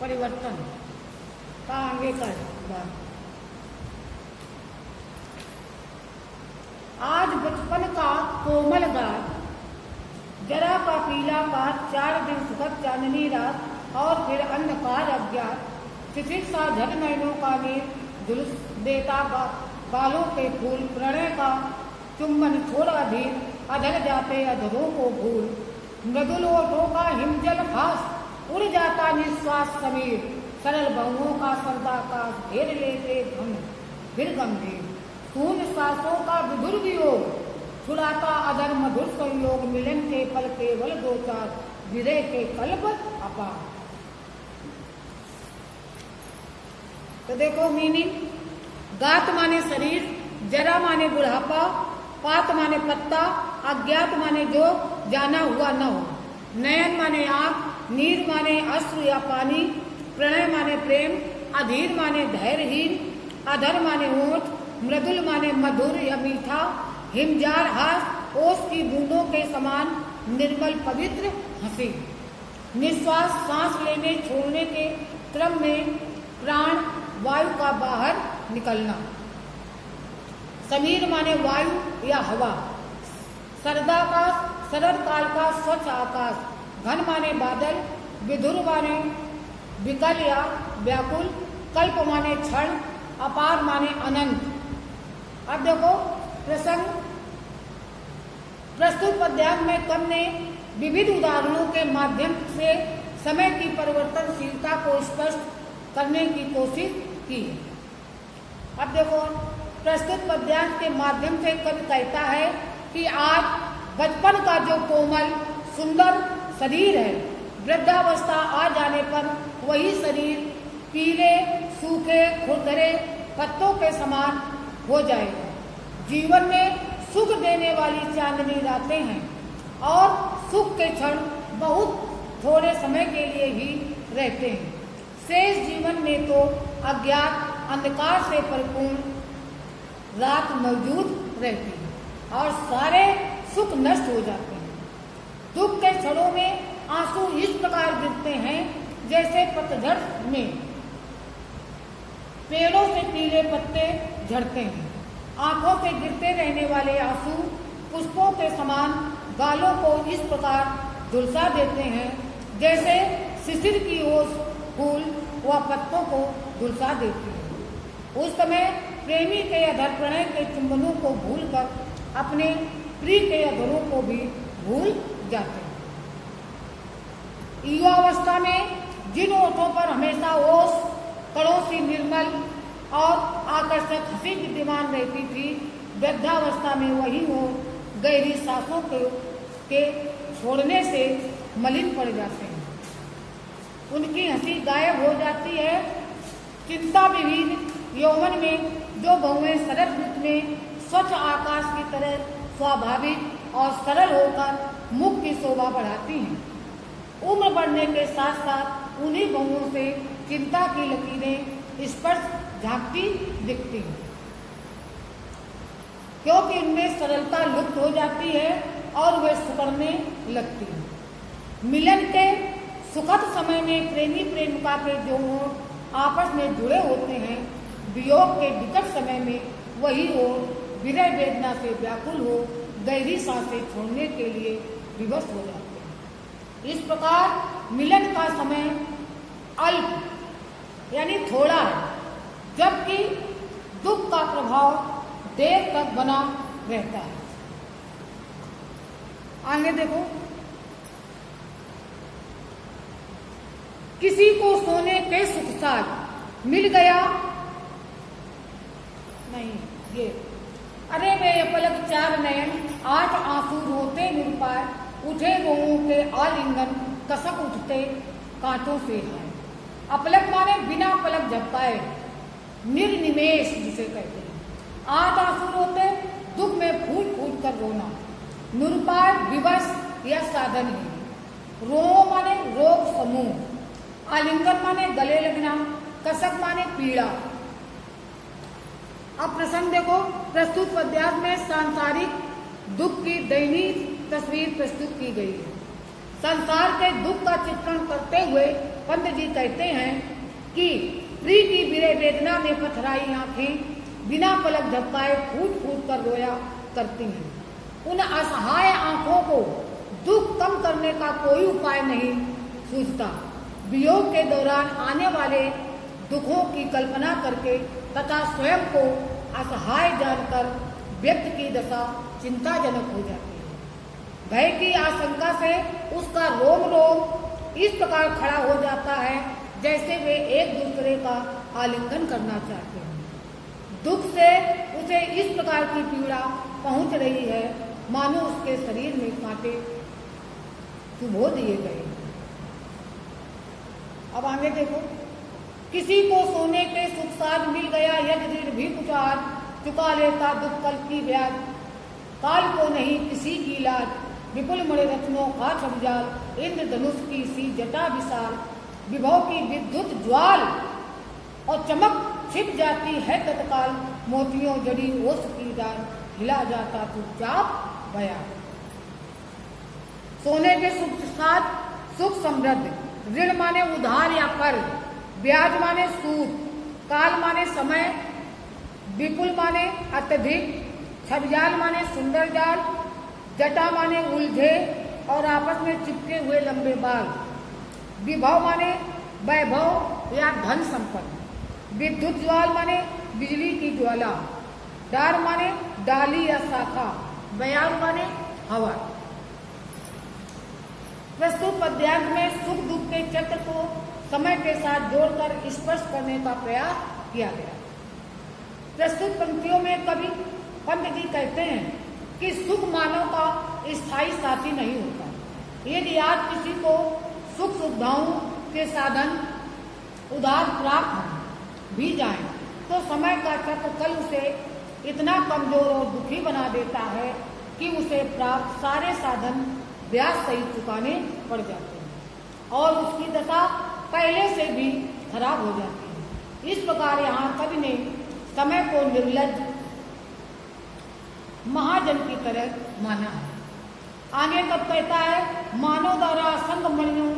परिवर्तन का आगे का बात। आज बचपन का कोमल गात, जरा का पीला पात, 4 दिन सुखद चांदनी रात और फिर अंधकार अज्ञात, शिशिर सा झट नैनों का नीर, जुलूस देता बालों के फूल, प्रणय का चुम्बन छोड़ा धीर, अधर जाते अधरों को भूल, मृदुल ओठों का हिमजल भास, उड़ जाता निश्वास समीर, सरल बहुओं का सर्दाकाश, घेर लेते घन फिर गंभीर, शून्य सांसों का विधुर वियोग, छुड़ाता अधर मधुर संयोग, मिलन के पल केवल 2-4, विरह के कल्प अपार। तो देखो मीनिंग, गात माने शरीर, जरा माने बुढ़ापा, पात माने पत्ता, अज्ञात माने जो जाना हुआ न हो, नयन माने आँख, नीर माने अश्रु या पानी, प्रणय माने प्रेम, अधीर माने धैर्यहीन, अधर माने ओठ, मृदुल माने मधुर या मीठा, हिमजार हास, ओस की बूंदों के समान निर्मल पवित्र हंसी, निश्वास सांस लेने छोड़ने के क्रम में प्राण वायु का बाहर निकलना, समीर माने वायु या हवा, सरदाकाश शरद काल का स्वच्छ आकाश, घन माने बादल, विधुर माने विकल या व्याकुल, कल्प माने क्षण, अपार माने अनंत। अब देखो प्रसंग, प्रस्तुत पद्यांश में कवि ने विविध उदाहरणों के माध्यम से समय की परिवर्तनशीलता को स्पष्ट करने की कोशिश की। अब देखो प्रस्तुत पद्यांश के माध्यम से कवि कहता है कि आज बचपन का जो कोमल सुंदर शरीर है, वृद्धावस्था आ जाने पर वही शरीर पीले सूखे खुरदरे पत्तों के समान हो जाएगा। जीवन में सुख देने वाली चांदनी रातें हैं और सुख के क्षण बहुत थोड़े समय के लिए ही रहते हैं। शेष जीवन में तो अज्ञात अंधकार से परिपूर्ण रात मौजूद रहती है और सारे सुख नष्ट हो जाते हैं। दुख के क्षणों में आंसू इस प्रकार गिरते हैं जैसे पतझड़ में पेड़ों से पीले पत्ते झड़ते हैं। आंखों से गिरते रहने वाले आंसू पुष्पों के समान गालों को इस प्रकार झुलसा देते हैं जैसे शिशिर की ओस फूल व पत्तों को झुलसा देती है। उस समय प्रेमी के अधर प्रणय के चुंबनों को भूलकर अपने प्रिय के अधरों को भी भूल जाते हैं। युवावस्था में जिन ओठों पर हमेशा ओस कड़ों सी निर्मल और आकर्षक हंसी विद्यमान रहती थी, वृद्धावस्था में वही वो गहरी सांसों के छोड़ने से मलिन पड़ जाते हैं। उनकी हंसी गायब हो जाती है। चिंता विहीन यौवन में जो बहुएं शरद ऋतु में स्वच्छ आकाश की तरह स्वाभाविक और सरल होकर मुख की शोभा बढ़ाती हैं, उम्र बढ़ने के साथ साथ उन्हीं बहुओं से चिंता की लकीरें स्पर्श झांकती दिखती हैं, क्योंकि इनमें सरलता लुप्त हो जाती है और वे सिकुड़ने लगती हैं। मिलन के सुखद समय में प्रेमी प्रेमिका के जो आपस में जुड़े होते हैं, वियोग के विकट समय में वही ओर विरह वेदना से व्याकुल हो गहरी सांसें छोड़ने के लिए विवश हो जाते हैं। इस प्रकार मिलन का समय अल्प यानी थोड़ा है, जबकि दुख का प्रभाव देर तक बना रहता है। आगे देखो, किसी को सोने के सुख साथ मिल गया नहीं ये, अरे वे पलक 4 नयन 8 आंसू रोते निरपाय, उठे गौओं के आलिंगन कसक उठते कांटों से हैं। अपलक माने बिना पलक झपकाए, निर्निमेष जिसे कहते हैं। 8 आंसू रोते, दुख में फूट फूट कर रोना। निरुपाय विवश या साधन है। रो माने रोग समूह, आलिंगन माने गले लगना, कसक माने पीड़ा। अब प्रसंग देखो, प्रस्तुत पद्यांश में सांसारिक दुख की दयनीय तस्वीर प्रस्तुत की गई है। संसार के दुख का चित्रण करते हुए पंत जी कहते हैं कि प्रिय की विरह वेदना में पथराई आंखें बिना पलक झपकाए फूट फूट कर रोया करती हैं। उन असहाय आंखों को दुख कम करने का कोई उपाय नहीं सूझता। वियोग के दौरान आने वाले दुखों की कल्पना करके तथा स्वयं को असहाय जानकर व्यक्ति की दशा चिंताजनक हो जाती है। भय की आशंका से उसका रोम रोम इस प्रकार खड़ा हो जाता है जैसे वे एक दूसरे का आलिंगन करना चाहते हैं। दुख से उसे इस प्रकार की पीड़ा पहुंच रही है मानो उसके शरीर में कांटे चुभो दिए गए। अब आगे देखो, किसी को सोने के सुख साध मिल गया यदि ऋण भी पुकार, चुका लेता दुख कल की ब्याज। काल को नहीं किसी की लाज, विपुल मणि रत्नों का छबजाल। इंद्र धनुष की सी जटा विशाल, विभव की विद्युत ज्वाल। और चमक छिप जाती है तत्काल, मोतियों जड़ी ओस की डाल। हिला जाता चुपचाप बया। सोने के सुख साथ सुख समृद्ध, ऋण माने उधार या कर्ज, ब्याज माने सूद, काल माने समय, विपुल माने अत्यधिक, छबजाल माने सुंदर जाल, जटा माने उलझे और आपस में चिपके हुए लंबे बाल, विभव माने वैभव या धन संपत्ति, विद्युत ज्वाल माने बिजली की ज्वाला, डार माने डाली या शाखा, बयान माने हवा। प्रस्तुत पद्यांश में सुख दुख के चक्र को समय के साथ जोड़कर स्पर्श करने का प्रयास किया गया। प्रस्तुत पंक्तियों में कवि पंत जी कहते हैं कि सुख मानव का स्थायी साथी नहीं होता। यदि आज किसी को सुख सुविधाओं के साधन उधार प्राप्त भी जाएं, तो समय का चक्र कल उसे इतना कमजोर और दुखी बना देता है कि उसे प्राप्त सारे साधन ब्याज सहित चुकाने पड़ जाते हैं और उसकी दशा पहले से भी खराब हो जाती है। इस प्रकार यहाँ कवि ने समय को निर्लज्ज महाजन की तरह माना है। आगे कब कहता है, मानव द्वारा असंग मणियों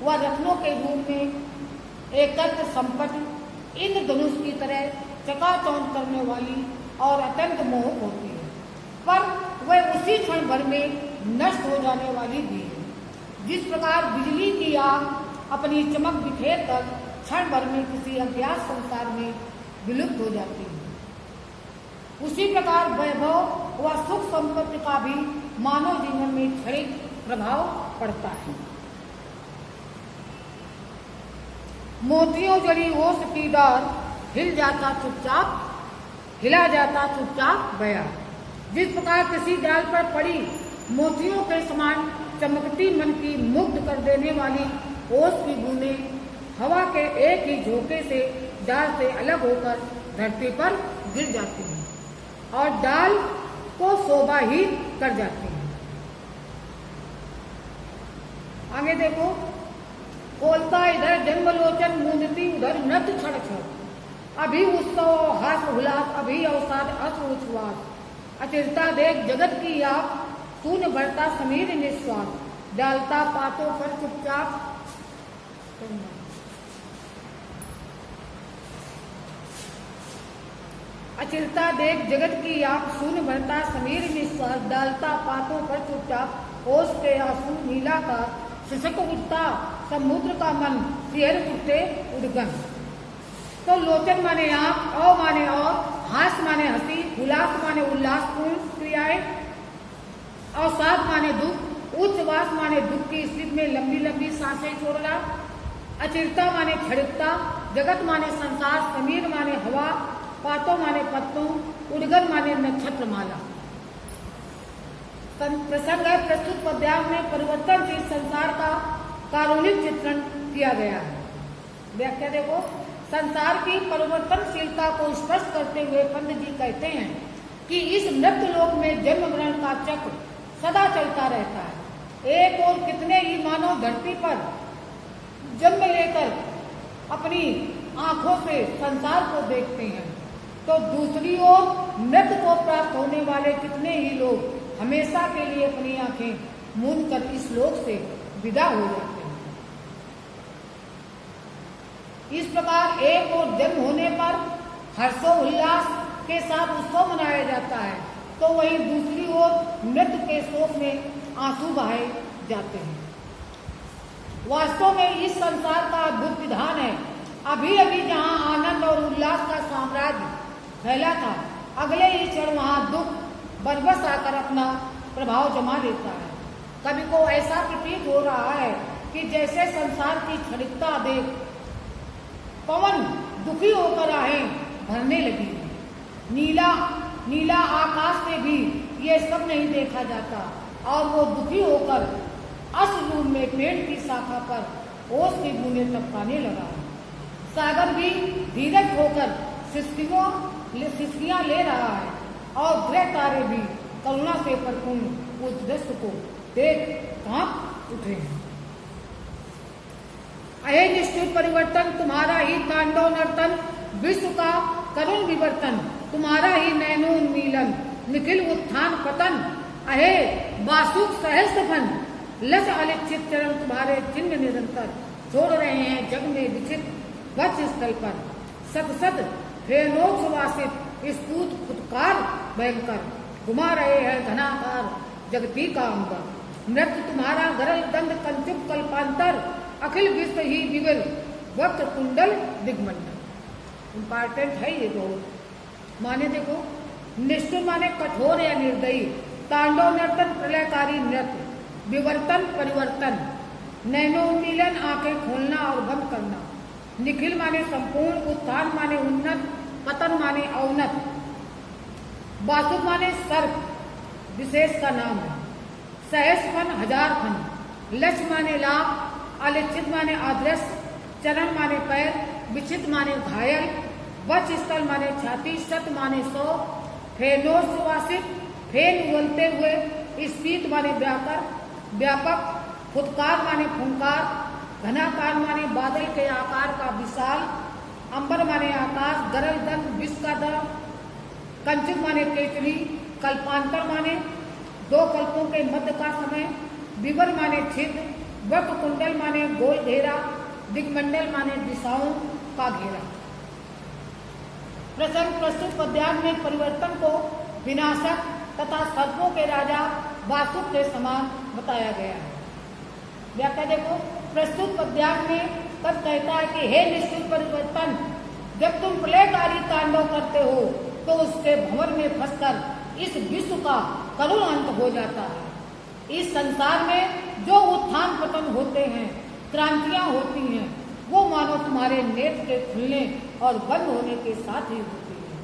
व रत्नों के रूप में एकत्र संपत्ति इंद्र धनुष की तरह चकाचौंध करने वाली और अत्यंत मोहक होती है, पर वह उसी क्षण भर में नष्ट हो जाने वाली भी है। जिस प्रकार बिजली की आग अपनी चमक बिखेर कर क्षण भर में किसी अज्ञात संसार में विलुप्त हो जाती है, उसी प्रकार वैभव व सुख संपत्ति का भी मानव जीवन में क्षणिक प्रभाव पड़ता है। मोतियों जड़ी ओस की डार, हिला जाता चुपचाप बया। जिस प्रकार किसी डाल पर पड़ी मोतियों के समान चमकती मन की मुग्ध कर देने वाली ओस की बूंदें हवा के एक ही झोंके से डाल से अलग होकर धरती पर गिर जाती हैं और डाल को शोभाहीन कर जाती हैं। आगे देखो, खोलता इधर जन्मलोचन मूंदती उधर नृत्य क्षण क्षण। अभी उत्सव हास उल्लास, अभी अवसाद अश्रु उच्छ्वास। अचिरता देख जगत की आग, शून्य भरता समीर निश्वास। डालता पातों पर चुपचाप अचिरता देख जगत की आग, शून्य भरता समीर निश्वास। डालता पातों पर चुपचाप, ओस के आंसू नीला का सिसक उठता समुद्र का मन, सिहर उठते उद्गम। तो लोचन माने आंख, अव माने और, हास माने हंसी, उल्लास माने उल्लासपूर्ण क्रियाएं, अवसाद माने दुख, उच्छ्वास माने दुख की स्थिति में लंबी लंबी सांसें छोड़ना, अचिरता माने क्षणिकता, जगत माने संसार, समीर माने हवा, पातों माने पत्तों, उद्गम माने नक्षत्र माला। प्रसंग है, प्रस्तुत पद्यांश में परिवर्तनशील संसार का कारुणिक चित्रण किया गया है। व्याख्या देखो, संसार की परिवर्तनशीलता को स्पष्ट करते हुए पंत जी कहते हैं कि इस मृत लोक में जन्म मरण का चक्र सदा चलता रहता है। एक और कितने ही मानव धरती पर जन्म लेकर अपनी आंखों से संसार को देखते हैं, तो दूसरी ओर मृत को प्राप्त होने वाले कितने ही लोग हमेशा के लिए अपनी आंखें मूंद कर इस लोक से विदा हो जाते हैं। इस प्रकार एक और जन्म होने पर हर्षोल्लास के साथ उत्सव मनाया जाता है, तो वहीं दूसरी ओर मृत्यु के शोक में आंसू बहाए जाते हैं। वास्तव में इस संसार का अद्भुत विधान है। अभी अभी जहाँ आनंद और उल्लास का साम्राज्य फैला था, अगले ही क्षण वहाँ दुख बरबस आकर अपना प्रभाव जमा लेता है। कभी को ऐसा प्रतीत हो रहा है कि जैसे संसार की क्षणिकता देख पवन दुखी होकर आहें भरने लगी है। नीला आकाश से भी ये सब नहीं देखा जाता और वो दुखी होकर अश्रु रूप में पेड़ की शाखा पर ओस की बूंदें टपकाने लगा है। सागर भी धीरज होकर सिसकियां ले रहा है और ग्रह तारे भी करुणा से परिपूर्ण उस दृश्य को देख कांप उठे हैं। अहे निष्ठुर परिवर्तन, तुम्हारा ही तांडव नर्तन, विश्व का करुण विवर्तन, तुम्हारा ही नैनोन्मीलन, निखिल उत्थान पतन। अहे बासुक सहस्त्रफन, लस अलिखित चरण तुम्हारे चिन्ह निरंतर छोड़ रहे हैं जग में विचित वक्ष स्थल पर। सत सत फेनोक्षवासित स्फूत फुटकार भयंकर, घुमा रहे हैं घनाकार जगती का अंबर। नृत्य तुम्हारा गरल दंड कंचुक कल्पांतर, अखिल विश्व ही विविल वक्त कुंडल दिग्मंडल। इम्पॉर्टेंट है ये बहुत। माने देखो, निष्ठुर माने कठोर या निर्दयी, तांडव नर्तन प्रलयकारी नृत्य, विवर्तन परिवर्तन, नैनोन्मीलन आंखें खोलना और बंद करना, निखिल माने संपूर्ण, उत्थान माने उन्नत, पतन माने अवनत, बासुक माने सर्प विशेष का नाम है, सहस्रफन हजार फन, लक्ष्य माने लाभ, अलिखित माने अदृश्य, चरण माने पैर, विचित माने घायल, वक्ष स्थल माने छाती, शत माने 100, फेनोक्षवासित फेन उगलते हुए, स्फीत माने व्यापक, फुटकार माने फुंकार, घनाकार माने बादल के आकार का विशाल, अंबर माने आकाश, गरल दंड विश्व का दर, कंचुक माने केचरी, कल्पांतर माने 2 कल्पों के मध्य का समय, विवर माने छिद्र, वक्र कुंडल माने गोल घेरा, दिग्मंडल माने दिशाओं का घेरा। प्रसंग प्रस्तुत पद्यांश में परिवर्तन को विनाशक तथा सर्पों के राजा वासुक के समान बताया गया है। व्याख्या देखो, प्रस्तुत पद्यांश में तब कहता है कि हे निष्ठुर परिवर्तन, जब तुम प्रलयकारी तांडव करते हो तो उसके भंवर में फंसकर इस विश्व का करुण अंत हो जाता है। इस संसार में जो उत्थान पतन होते हैं, क्रांतियां होती हैं, वो मानो तुम्हारे नेत्र के खुलने और बंद होने के साथ ही होती है।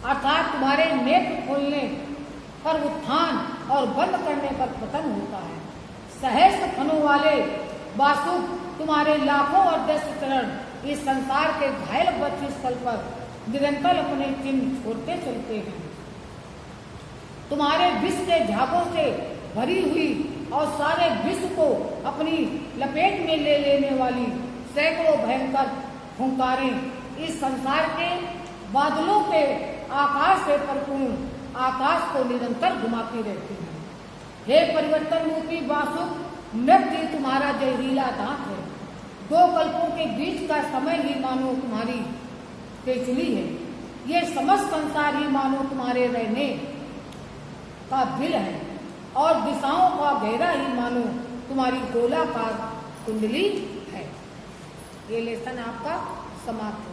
अर्थात तुम्हारे नेत्र खोलने पर उत्थान और बंद करने पर पतन होता है। सहस्त्र फनों वाले वासुक तुम्हारे लाखों और दस चरण इस संसार के घायल वक्ष स्थल पर निरंतर अपने चिन्ह छोड़ते चलते हैं। तुम्हारे विष के झागों से भरी हुई और सारे विश्व को अपनी लपेट में ले लेने वाली सैकड़ों भयंकर फुंकारें इस संसार के बादलों के आकाश से परिपूर्ण आकाश को निरंतर घुमाती रहती हैं। हे परिवर्तन रूपी वासुक, नृत्य तुम्हारा जहरीला दांत है। 2 कल्पों के बीच का समय ही मानो तुम्हारी केचुली है। ये समस्त संसार ही मानो तुम्हारे रहने का दिल है और दिशाओं का घेरा ही मानो तुम्हारी गोलाकार कुंडली है। ये लेसन आपका समाप्त है।